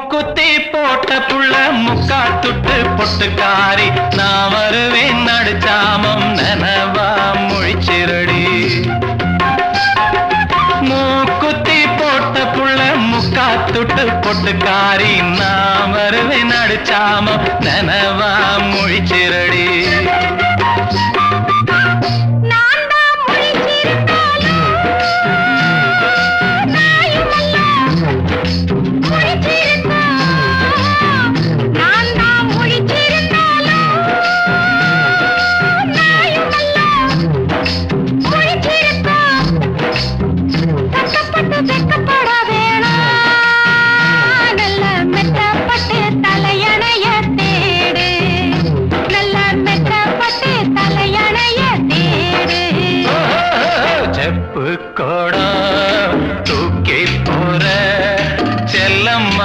மூக்குத்தி போட்ட புள்ள முக்கா துட்டு பொட்டுக்காரி நான் வருவேன் நடுச்சாமம் நனவா முழிச்சிரடி மூக்குத்தி போட்ட புள்ள முக்கா துட்டு பொட்டுக்காரி நான் வருவேன் நடுச்சாமம் நனவா முழிச்சிரடி